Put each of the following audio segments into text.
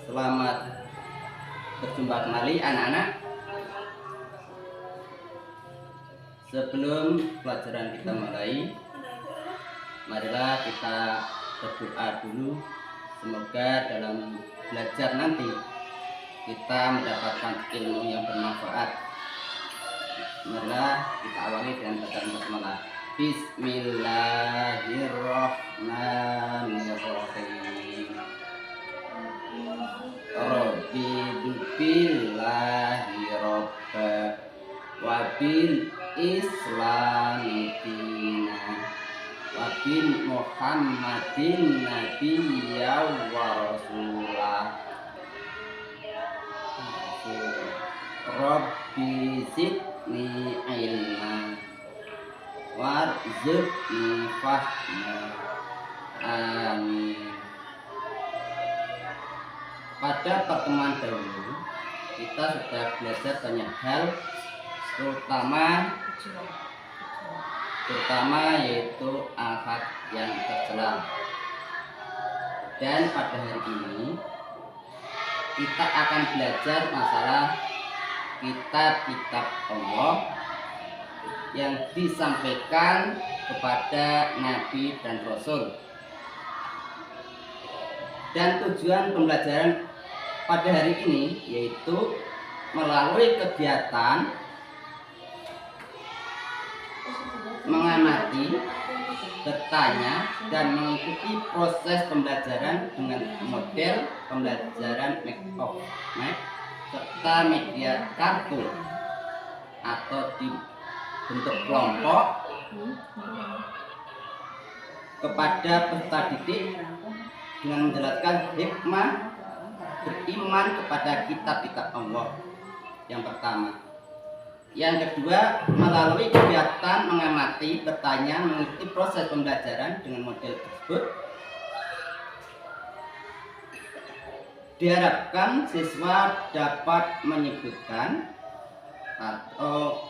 Selamat berjumpa kembali anak-anak. Sebelum pelajaran kita mulai, marilah kita berdoa dulu. Semoga dalam belajar nanti kita mendapatkan ilmu yang bermanfaat. Marilah kita awali dengan bacaan basmalah. Bismillahirrahmanirrahim. Rabbi billahi robba wabil islami dina wabil muhammadin nabiyya wa rasulah. Rabbi zidni ilma warzuqni fahma. Amin. Pada pertemuan dahulu kita sudah belajar banyak hal, terutama yaitu al-haq yang tercela. Dan pada hari ini kita akan belajar masalah kitab-kitab Allah yang disampaikan kepada Nabi dan Rasul. Dan tujuan pembelajaran pada hari ini yaitu melalui kegiatan mengamati, bertanya, dan mengikuti proses pembelajaran dengan model pembelajaran make of map serta media kartu atau di bentuk kelompok kepada peserta didik dengan menjelaskan hikmah beriman kepada kitab-kitab Allah yang pertama. Yang kedua, melalui kegiatan mengamati, bertanya, mengikuti proses pembelajaran dengan model tersebut, diharapkan siswa dapat menyebutkan atau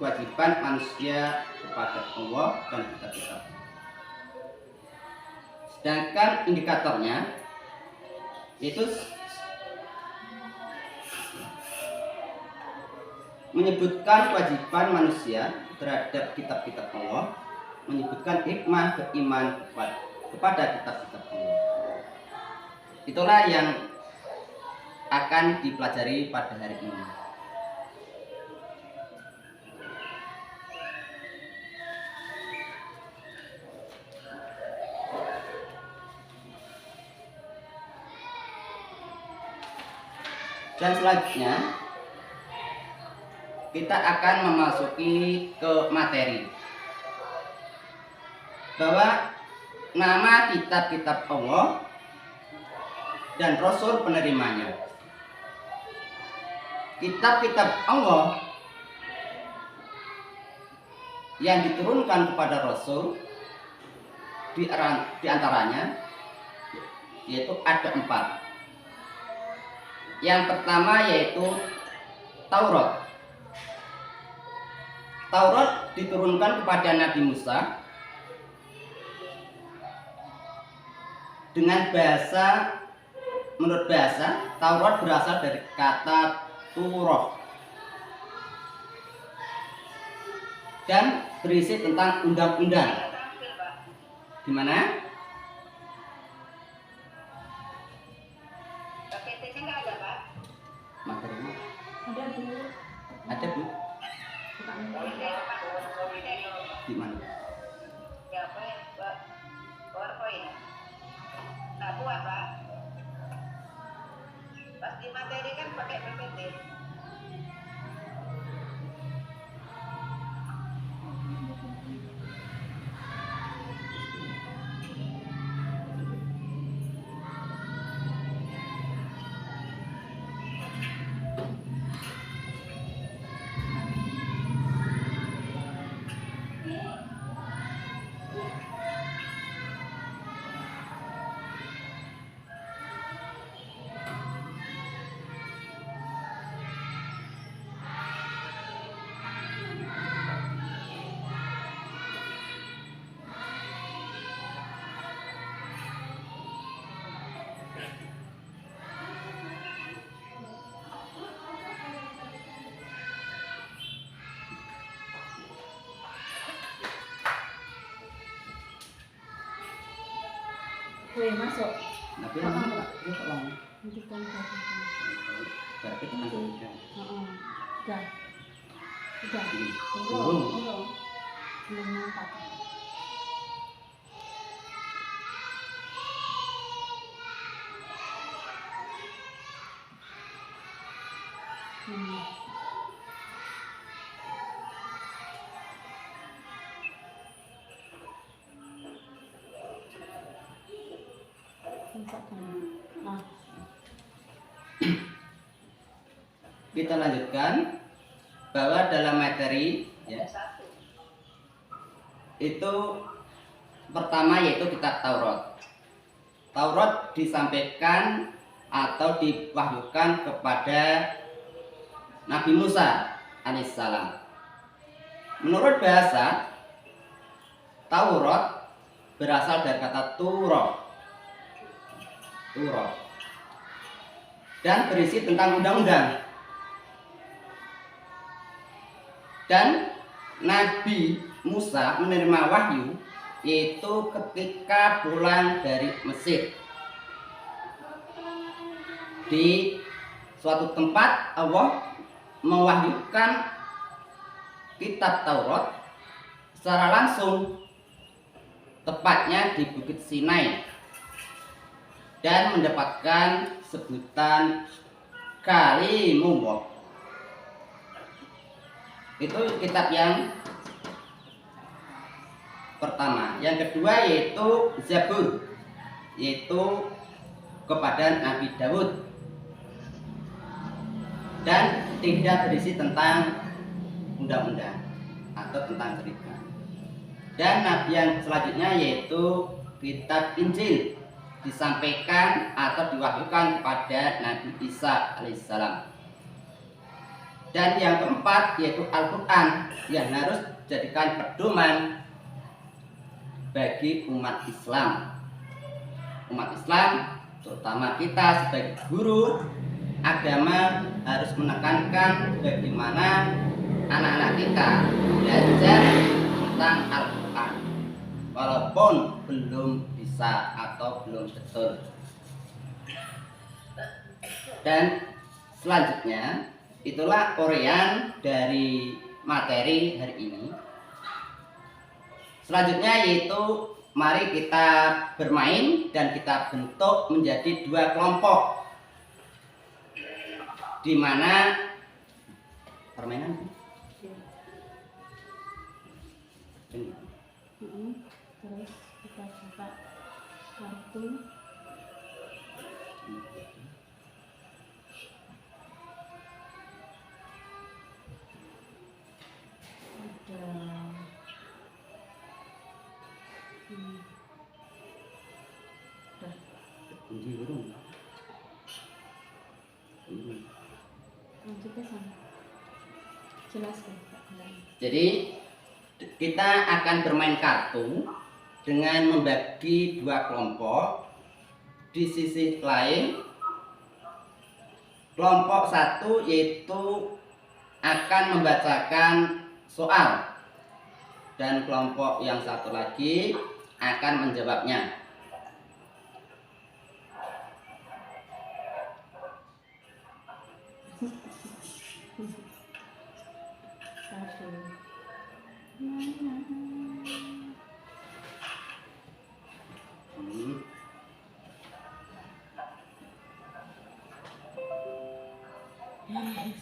kewajiban manusia kepada Allah dan kitab-kitab. Sedangkan indikatornya itu menyebutkan kewajiban manusia terhadap kitab-kitab Allah, menyebutkan hikmah beriman kepada kitab-kitab Allah. Itulah yang akan dipelajari pada hari ini. Dan selanjutnya kita akan memasuki ke materi bahwa nama kitab-kitab Allah dan Rasul penerimanya. Kitab-kitab Allah yang diturunkan kepada Rasul di antaranya yaitu ada 4. Yang pertama yaitu Taurat. Taurat diturunkan kepada Nabi Musa dengan bahasa, menurut bahasa Taurat berasal dari kata Turah dan berisi tentang undang-undang. Gimana? Materinya ada Bu? Di mana? Pas di materi kan pakai PPT. Wih, masuk. Tapi Ah, ini ah. tolong. Hentikan tadi. Berarti tenang saja. Heeh. Udah. Udah. Burung. Burung. Belum nampak. Nampak kan? Nah, Kita lanjutkan bahwa dalam materi ya, Satu. itu pertama yaitu kitab Taurat. Taurat disampaikan atau diwahyukan kepada Nabi Musa alaihissalam. Menurut bahasa, Taurat berasal dari kata Turah, dan berisi tentang undang-undang. Dan Nabi Musa menerima wahyu yaitu ketika pulang dari Mesir. Di suatu tempat Allah mewahyukan kitab Taurat secara langsung, tepatnya di Bukit Sinai, dan mendapatkan sebutan Kalimullah. Itu kitab yang pertama. Yang kedua yaitu Zabur, yaitu kepada Nabi Daud, dan tidak berisi tentang undang-undang atau tentang cerita. Dan nabi yang selanjutnya yaitu kitab Injil, disampaikan atau diwahyukan kepada Nabi Isa alaihissalam. Dan yang keempat yaitu Al-Quran, yang harus dijadikan pedoman bagi umat Islam. Umat Islam, terutama kita sebagai guru agama, harus menekankan bagaimana anak-anak kita belajar tentang Al-Quran, walaupun belum bisa atau belum betul. Dan selanjutnya, itulah uraian dari materi hari ini. Selanjutnya yaitu mari kita bermain dan kita bentuk menjadi dua kelompok, di mana permainan ini. terus kita buka kartu. Kunci burung. Kita sama. Jelaskan Pak. Jadi kita akan bermain kartu dengan membagi dua kelompok. Di sisi lain, kelompok satu yaitu akan membacakan soal, dan kelompok yang satu lagi akan menjawabnya.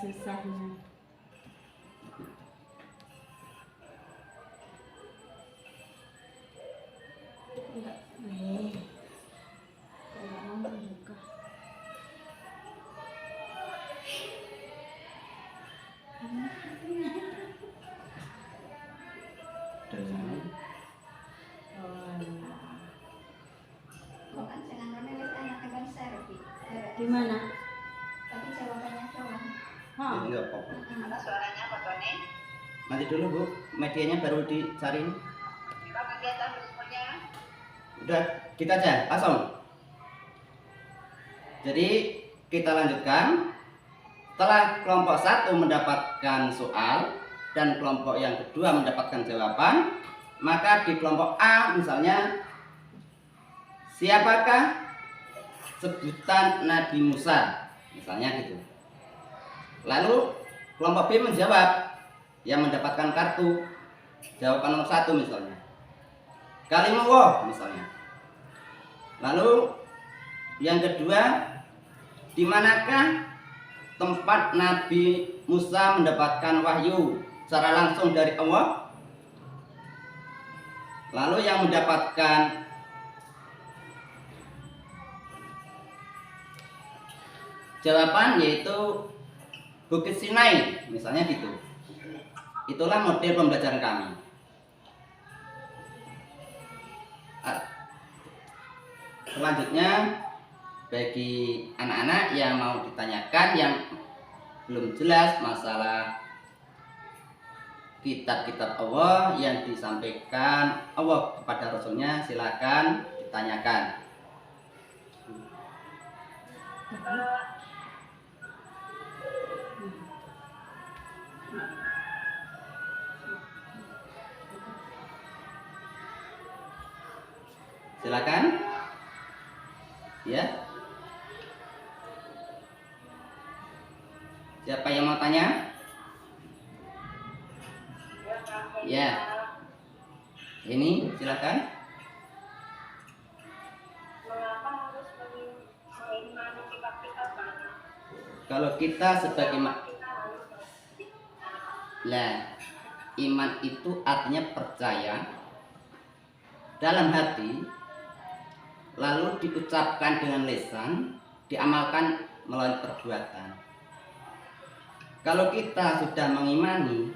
Susahnya. Enggak. Kayak mau buka. Kok kan senangannya wis anaknya kan servi. Di mana? Tapi jawabannya cowok. Hah? Enggak apa-apa. Mana suaranya apa Tony? Nanti dulu Bu, medianya baru dicari. Kita kegiatan semuanya. Udah, kita aja, langsung. Jadi kita lanjutkan. Setelah kelompok satu mendapatkan soal dan kelompok yang kedua mendapatkan jawaban, maka di kelompok A misalnya siapakah sebutan Nabi Musa? Misalnya gitu. Lalu kelompok B menjawab, yang mendapatkan kartu jawaban nomor 1 misalnya. Kalimullah misalnya. Lalu yang kedua, di manakah tempat Nabi Musa mendapatkan wahyu secara langsung dari Allah? Lalu yang mendapatkan jawaban yaitu Bukit Sinai, misalnya gitu. Itulah model pembelajaran kami. Selanjutnya, bagi anak-anak yang mau ditanyakan yang belum jelas masalah kitab-kitab Allah yang disampaikan Allah kepada Rasulnya, silakan ditanyakan. Silakan. Ya. Siapa yang mau tanya? Ya. Ini silakan. Mengapa harus mengimani kitab-kitab banyak? Kalau kita sebagai Kita harus lah, iman itu artinya percaya dalam hati, lalu diucapkan dengan lisan, diamalkan melalui perbuatan. Kalau kita sudah mengimani,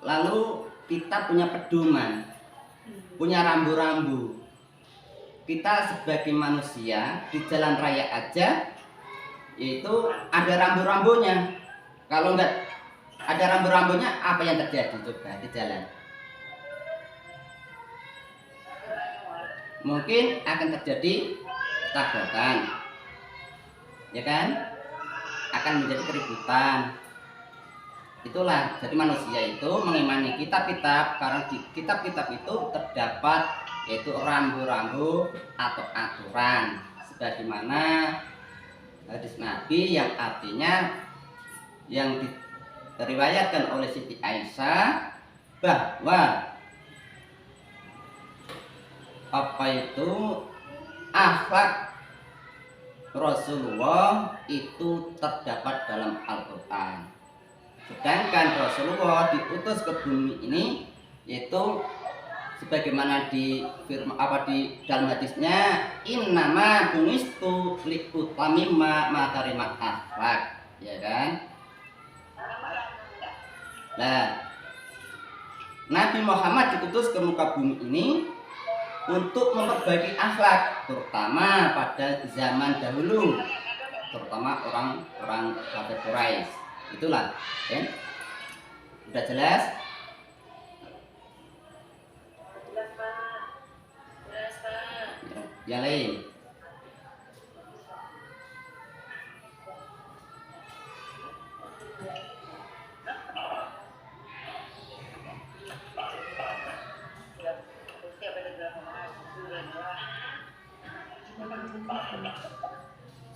lalu kita punya pedoman, punya rambu-rambu. Kita sebagai manusia di jalan raya aja, yaitu ada rambu-rambunya. Kalau enggak ada rambu-rambunya, apa yang terjadi coba di jalan? Mungkin akan terjadi tabrakan, ya kan? Akan menjadi keributan. Itulah, jadi manusia itu mengimani kitab-kitab karena di kitab-kitab itu terdapat yaitu rambu-rambu atau aturan, sebagaimana hadis Nabi yang artinya yang diriwayatkan oleh Siti Aisyah bahwa apa itu akhlak Rasulullah itu terdapat dalam Al-Quran. Sedangkan Rasulullah diutus ke bumi ini yaitu sebagaimana di dalam hadisnya, innama buistu liutamimma makarimat akhlak, ya kan? Nah, Nabi Muhammad diutus ke muka bumi ini untuk memperbaiki akhlak, terutama pada zaman dahulu, terutama orang-orang kafir Quraisy. Itulah, kan? Sudah jelas? Yang lain?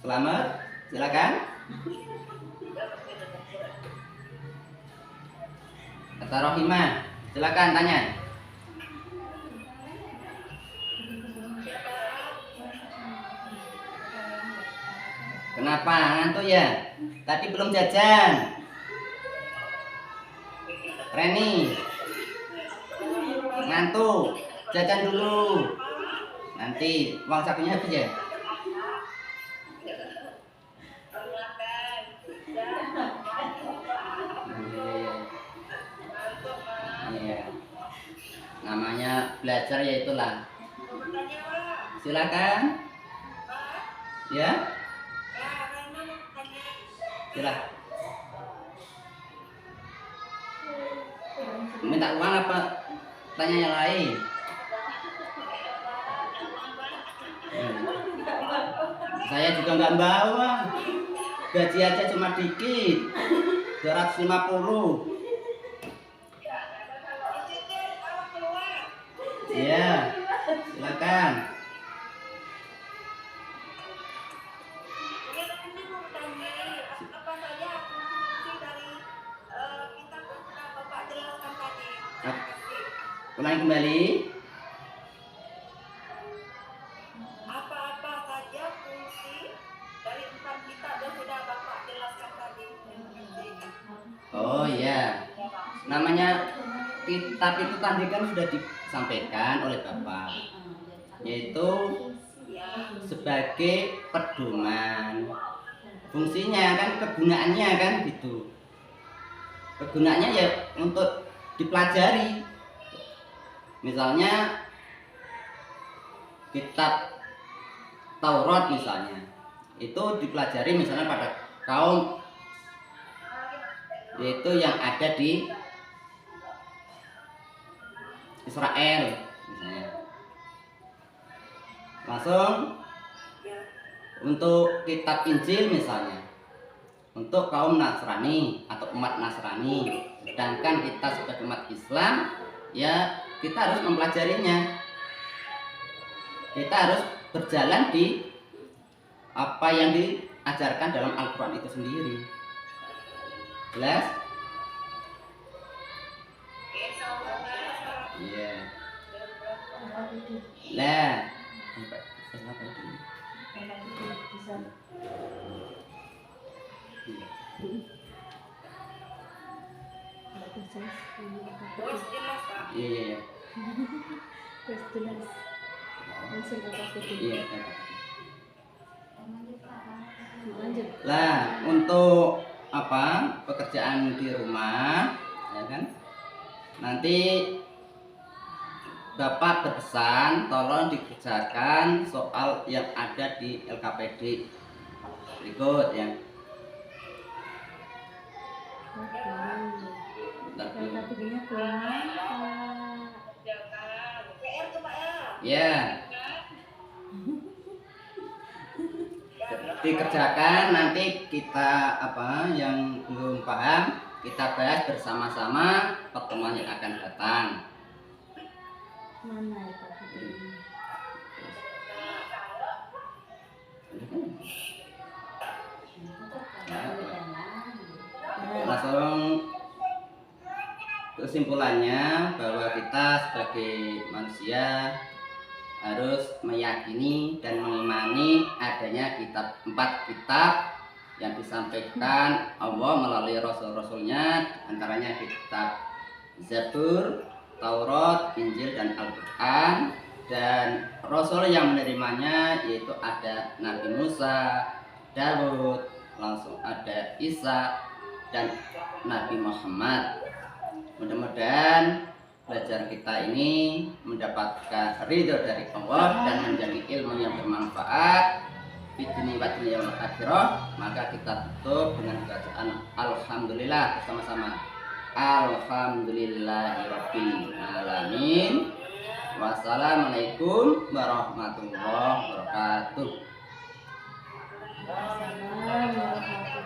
Selamat, silakan. Kata Rohimah, silakan tanya. Kenapa ngantuk ya? Tadi belum jajan. Reni, ngantuk, jajan dulu. Nanti uang sakunya habis ya. Iya. Namanya belajar ya itulah. Silakan. Ya. Silakan. Minta uang apa? Tanya yang lain. Saya juga nggak bawa. Gaji aja cuma dikit. 250. Iya, silakan. Ulangi kembali. Apa-apa saja fungsi dari 4 kitab yang sudah Bapak jelaskan tadi? Oh iya, namanya kitab itu tadi kan sudah disampaikan oleh Bapak, yaitu sebagai pedoman. Fungsinya kan, kegunaannya kan gitu. Kegunaannya ya untuk dipelajari. Misalnya kitab Taurat misalnya, itu dipelajari misalnya pada kaum yaitu yang ada di Israel misalnya. Langsung untuk kitab Injil misalnya untuk kaum Nasrani atau umat Nasrani, sedangkan kita sebagai umat Islam ya kita harus mempelajarinya, kita harus berjalan di apa yang diajarkan dalam Al-Quran itu sendiri. Jelas? Iya. Lah Bos jelas Pak. iya. Terus jelas. Langsung kakak putih. Iya. Lanjut. Lah untuk apa pekerjaan di rumah ya kan, nanti Bapak berpesan tolong dikerjakan soal yang ada di LKPD berikut ya. LKPD-nya kurang. PR tuh Pak ya. Ya, dikerjakan, nanti kita apa yang belum paham kita bahas bersama-sama pertemuan yang akan datang. Mana LKPD-nya? Langsung kesimpulannya bahwa kita sebagai manusia harus meyakini dan mengimani adanya empat kitab yang disampaikan Allah melalui rasul-rasulnya, antaranya kitab Zabur, Taurat, Injil, dan Al-Quran. Dan rasul yang menerimanya yaitu ada Nabi Musa, Daud, langsung ada Isa, dan Nabi Muhammad. Mudah-mudahan belajar kita ini mendapatkan ridho dari Allah dan menjadi ilmu yang bermanfaat di dunia wa dunia wal akhirah. Maka kita tutup dengan bacaan alhamdulillah bersama-sama. Alhamdulillahirabbil alamin. Wassalamualaikum warahmatullahi wabarakatuh. Assalamualaikum warahmatullahi wabarakatuh.